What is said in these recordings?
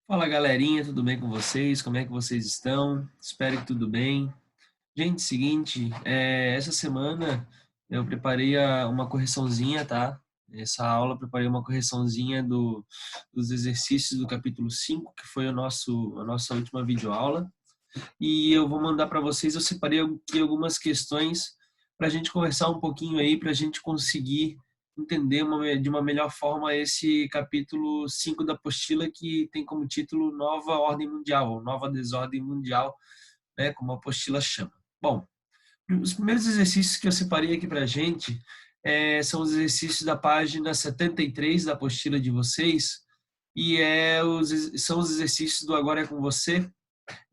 Fala galerinha, tudo bem com vocês? Como é que vocês estão? Espero que tudo bem. Gente, seguinte, essa semana eu preparei uma correçãozinha, tá? Essa aula eu preparei uma correçãozinha dos exercícios do capítulo 5, que foi a nossa última videoaula. E eu vou mandar para vocês, eu separei aqui algumas questões para a gente conversar um pouquinho aí, para a gente conseguir entender de uma melhor forma esse capítulo 5 da apostila, que tem como título Nova Ordem Mundial, ou Nova Desordem Mundial, né, como a apostila chama. Bom, os primeiros exercícios que eu separei aqui para a gente são os exercícios da página 73 da apostila de vocês, e são os exercícios do Agora é com Você,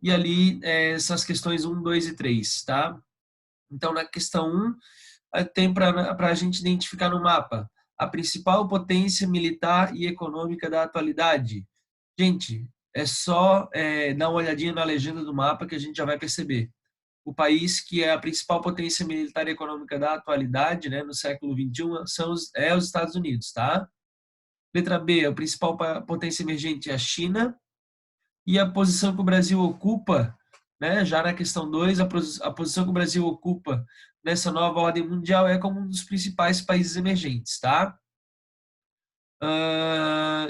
e ali essas questões um, 2 e 3, tá? Então, na questão um tem para a gente identificar no mapa a principal potência militar e econômica da atualidade. Gente, é só dar uma olhadinha na legenda do mapa que a gente já vai perceber. O país que é a principal potência militar e econômica da atualidade, né, no século XXI, é os Estados Unidos, tá? Letra B, a principal potência emergente é a China. E a posição que o Brasil ocupa, né, já na questão 2, a posição que o Brasil ocupa nessa nova ordem mundial é como um dos principais países emergentes, tá?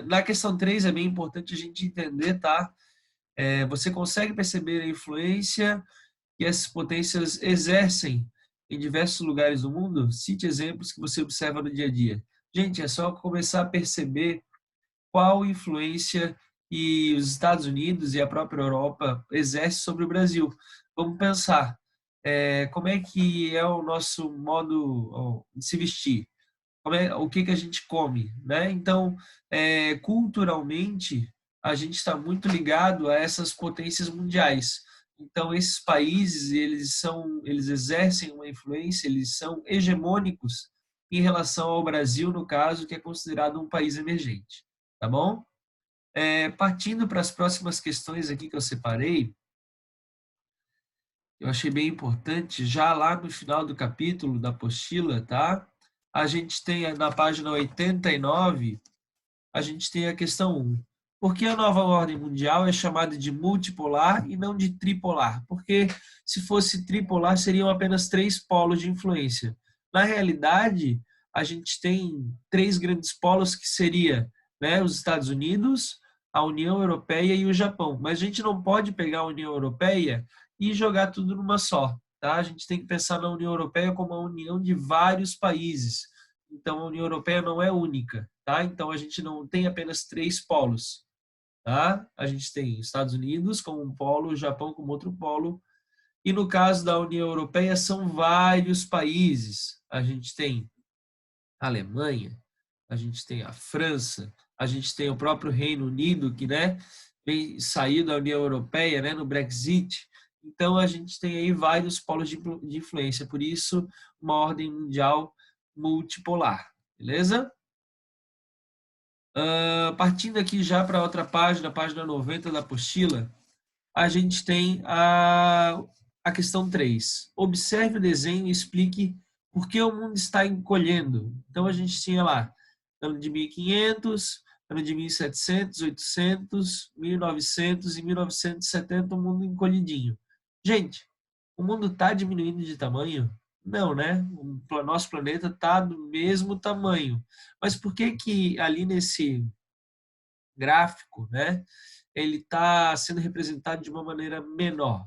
Na questão 3 é bem importante a gente entender, tá? Você consegue perceber a influência que essas potências exercem em diversos lugares do mundo? Cite exemplos que você observa no dia a dia. Gente, é só começar a perceber qual influência e os Estados Unidos e a própria Europa exercem sobre o Brasil. Vamos pensar, como é que é o nosso modo de se vestir, o que que a gente come, né? Então, culturalmente, a gente está muito ligado a essas potências mundiais. Então, esses países, eles exercem uma influência, eles são hegemônicos em relação ao Brasil, no caso, que é considerado um país emergente, tá bom? Partindo para as próximas questões aqui que eu separei, eu achei bem importante, já lá no final do capítulo da apostila, tá? A gente tem na página 89, a gente tem a questão 1. Por que a nova ordem mundial é chamada de multipolar e não de tripolar? Porque se fosse tripolar, seriam apenas três polos de influência. Na realidade, a gente tem três grandes polos que seria, né, os Estados Unidos, a União Europeia e o Japão. Mas a gente não pode pegar a União Europeia e jogar tudo numa só, tá? A gente tem que pensar na União Europeia como uma união de vários países. Então, a União Europeia não é única, tá? Então, a gente não tem apenas três polos, tá? A gente tem Estados Unidos como um polo, o Japão como outro polo, e no caso da União Europeia são vários países. A gente tem a Alemanha, a gente tem a França, a gente tem o próprio Reino Unido, que, né, vem sair da União Europeia, né, no Brexit. Então, a gente tem aí vários polos de influência, por isso, uma ordem mundial multipolar, beleza? Partindo aqui já para outra página, página 90 da apostila, a gente tem a questão 3. Observe o desenho e explique por que o mundo está encolhendo. Então, a gente tinha lá ano de 1500, ano de 1700, 800, 1900 e 1970, o mundo encolhidinho. Gente, o mundo está diminuindo de tamanho? Não, né? O nosso planeta está do mesmo tamanho. Mas por que que ali nesse gráfico, né, ele está sendo representado de uma maneira menor?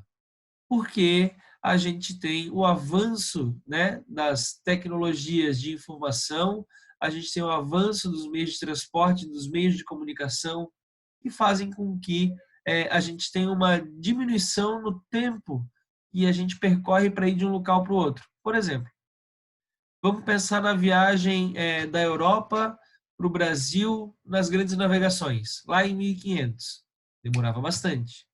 Porque a gente tem o avanço, né, das tecnologias de informação, a gente tem o avanço dos meios de transporte, dos meios de comunicação, que fazem com que a gente tenha uma diminuição no tempo que a gente percorre para ir de um local para o outro. Por exemplo, vamos pensar na viagem da Europa para o Brasil nas grandes navegações, lá em 1500. Demorava bastante.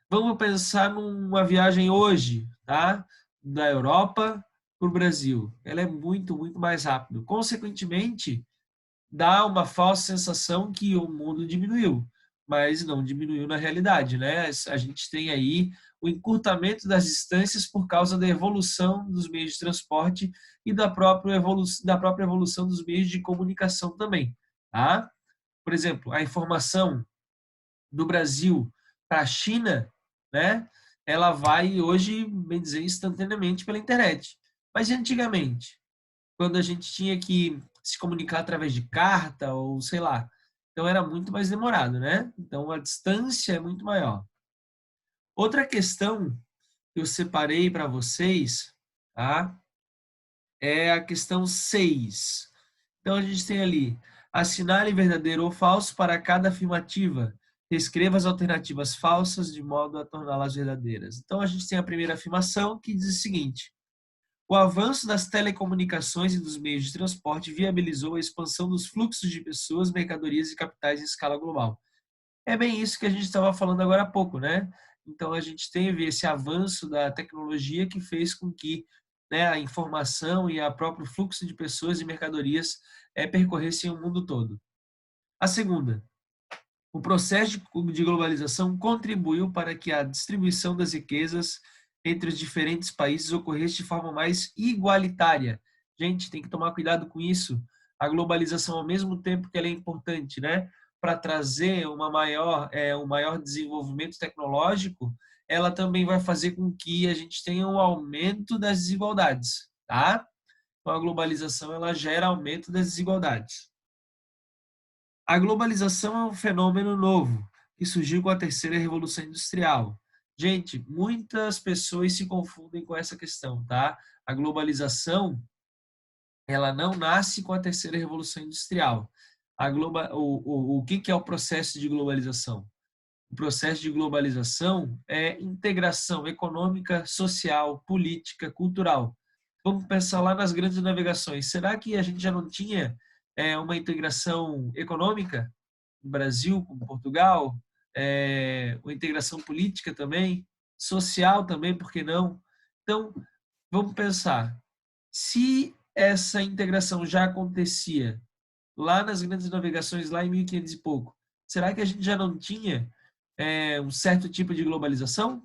Vamos pensar numa viagem hoje, tá? Da Europa para o Brasil. Ela é muito, muito mais rápido. Consequentemente, dá uma falsa sensação que o mundo diminuiu, mas não diminuiu na realidade, né? A gente tem aí o encurtamento das distâncias por causa da evolução dos meios de transporte e da própria evolução dos meios de comunicação também, tá? Por exemplo, a informação. do Brasil para a China, né, ela vai hoje, bem dizer, instantaneamente pela internet. Mas antigamente, quando a gente tinha que se comunicar através de carta ou sei lá, então era muito mais demorado, né? Então a distância é muito maior. Outra questão que eu separei para vocês, tá? É a questão 6. Então a gente tem ali: assinale verdadeiro ou falso para cada afirmativa. Escreva as alternativas falsas de modo a torná-las verdadeiras. Então a gente tem a primeira afirmação que diz o seguinte: o avanço das telecomunicações e dos meios de transporte viabilizou a expansão dos fluxos de pessoas, mercadorias e capitais em escala global. É bem isso que a gente estava falando agora há pouco, né? Então a gente teve esse avanço da tecnologia que fez com que, né, a informação e o próprio fluxo de pessoas e mercadorias percorressem o mundo todo. A segunda, o processo de globalização contribuiu para que a distribuição das riquezas entre os diferentes países ocorresse de forma mais igualitária. Gente, tem que tomar cuidado com isso. A globalização, ao mesmo tempo que ela é importante, né, para trazer um maior desenvolvimento tecnológico, ela também vai fazer com que a gente tenha um aumento das desigualdades, tá? Então, a globalização ela gera aumento das desigualdades. A globalização é um fenômeno novo que surgiu com a terceira revolução industrial. Gente, muitas pessoas se confundem com essa questão, tá? A globalização, ela não nasce com a terceira revolução industrial. O que é o processo de globalização? O processo de globalização é integração econômica, social, política, cultural. Vamos pensar lá nas grandes navegações. Será que a gente já não tinha uma integração econômica no Brasil com Portugal? Uma integração política também, social também, por que não? Então, vamos pensar. Se essa integração já acontecia lá nas grandes navegações, lá em 1500 e pouco, será que a gente já não tinha um certo tipo de globalização?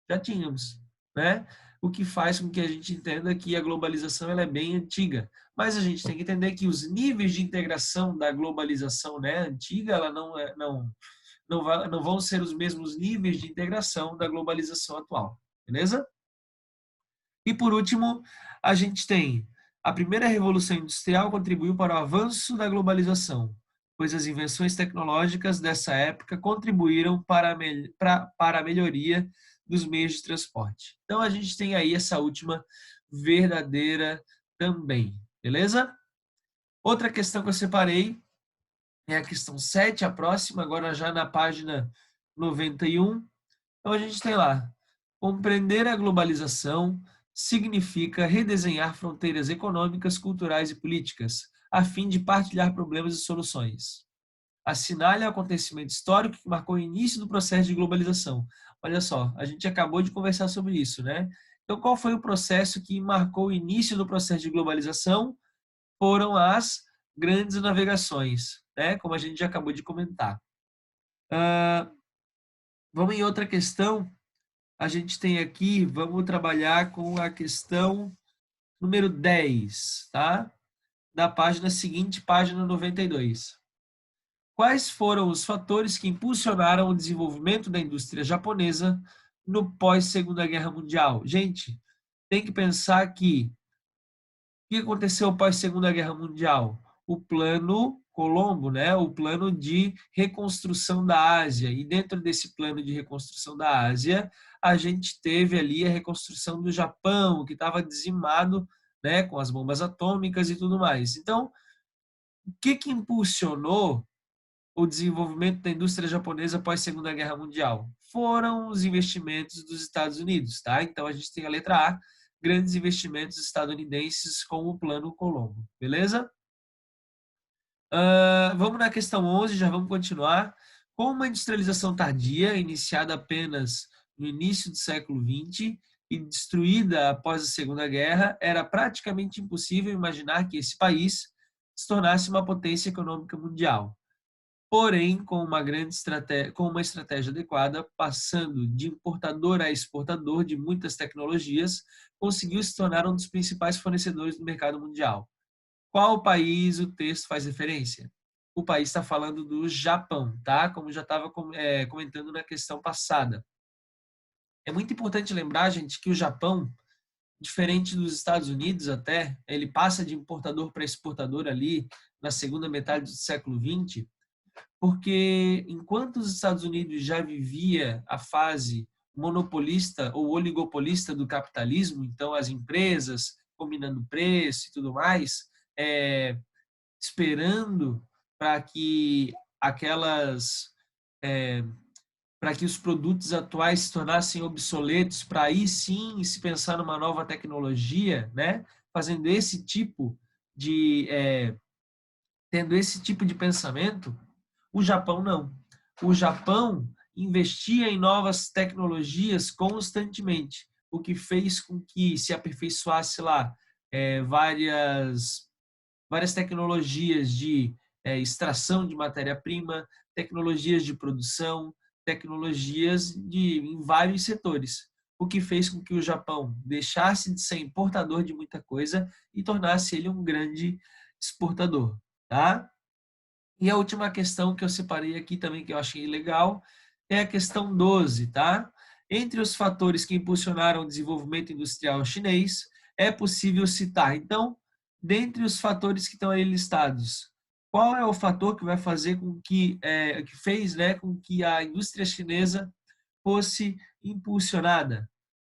Já tínhamos, né? O que faz com que a gente entenda que a globalização ela é bem antiga. Mas a gente tem que entender que os níveis de integração da globalização, né, antiga, ela não vão ser os mesmos níveis de integração da globalização atual. Beleza? E por último, a gente tem a primeira revolução industrial contribuiu para o avanço da globalização, pois as invenções tecnológicas dessa época contribuíram para a melhoria dos meios de transporte. Então a gente tem aí essa última verdadeira também, beleza? Outra questão que eu separei é a questão 7, a próxima, agora já na página 91. Então a gente tem lá: compreender a globalização significa redesenhar fronteiras econômicas, culturais e políticas, a fim de partilhar problemas e soluções. Assinale o acontecimento histórico que marcou o início do processo de globalização. Olha só, a gente acabou de conversar sobre isso, né? Então, qual foi o processo que marcou o início do processo de globalização? Foram as grandes navegações, né? Como a gente já acabou de comentar. Vamos em outra questão. A gente tem aqui, vamos trabalhar com a questão número 10, tá? Da página seguinte, página 92. Quais foram os fatores que impulsionaram o desenvolvimento da indústria japonesa no pós-Segunda Guerra Mundial? Gente, tem que pensar que o que aconteceu pós-Segunda Guerra Mundial? O Plano Colombo, né? O plano de reconstrução da Ásia. E dentro desse plano de reconstrução da Ásia, a gente teve ali a reconstrução do Japão, que estava dizimado, né, com as bombas atômicas e tudo mais. Então, o que impulsionou o desenvolvimento da indústria japonesa após a Segunda Guerra Mundial? Foram os investimentos dos Estados Unidos, tá? Então a gente tem a letra A, grandes investimentos estadunidenses com o Plano Colombo, beleza? Vamos na questão 11, já vamos continuar. Com uma industrialização tardia, iniciada apenas no início do século XX e destruída após a Segunda Guerra, era praticamente impossível imaginar que esse país se tornasse uma potência econômica mundial. Porém, com uma estratégia adequada, passando de importador a exportador de muitas tecnologias, conseguiu se tornar um dos principais fornecedores do mercado mundial. Qual país o texto faz referência? o país está falando do Japão, tá? Como já estava comentando na questão passada. É muito importante lembrar, gente, que o Japão, diferente dos Estados Unidos até, ele passa de importador para exportador ali na segunda metade do século XX, porque enquanto os Estados Unidos já vivia a fase monopolista ou oligopolista do capitalismo, então as empresas combinando preço e tudo mais, esperando para que aquelas para que os produtos atuais se tornassem obsoletos, para aí sim se pensar numa nova tecnologia, né? Fazendo esse tipo de tendo esse tipo de pensamento, o Japão não. O Japão investia em novas tecnologias constantemente, o que fez com que se aperfeiçoasse lá várias tecnologias de extração de matéria-prima, tecnologias de produção, tecnologias em vários setores, o que fez com que o Japão deixasse de ser importador de muita coisa e tornasse ele um grande exportador, tá? E a última questão que eu separei aqui também, que eu achei legal, é a questão 12, tá? Entre os fatores que impulsionaram o desenvolvimento industrial chinês, é possível citar, então, dentre os fatores que estão aí listados, qual é o fator que vai fazer com que fez, né, com que a indústria chinesa fosse impulsionada?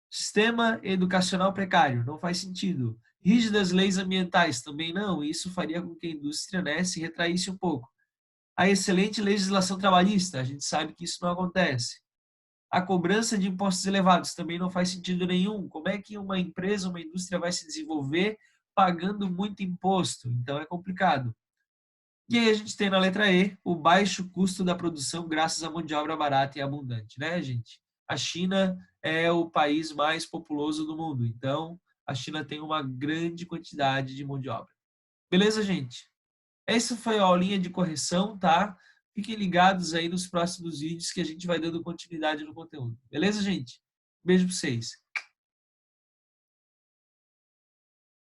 Sistema educacional precário, não faz sentido. Rígidas leis ambientais, também não. Isso faria com que a indústria, né, se retraísse um pouco. A excelente legislação trabalhista, a gente sabe que isso não acontece. A cobrança de impostos elevados também não faz sentido nenhum. Como é que uma empresa, uma indústria vai se desenvolver pagando muito imposto? Então é complicado. E aí a gente tem na letra E o baixo custo da produção graças à mão de obra barata e abundante, né, gente? A China é o país mais populoso do mundo, então a China tem uma grande quantidade de mão de obra. Beleza, gente? Essa foi a aulinha de correção, tá? Fiquem ligados aí nos próximos vídeos que a gente vai dando continuidade no conteúdo. Beleza, gente? Beijo pra vocês.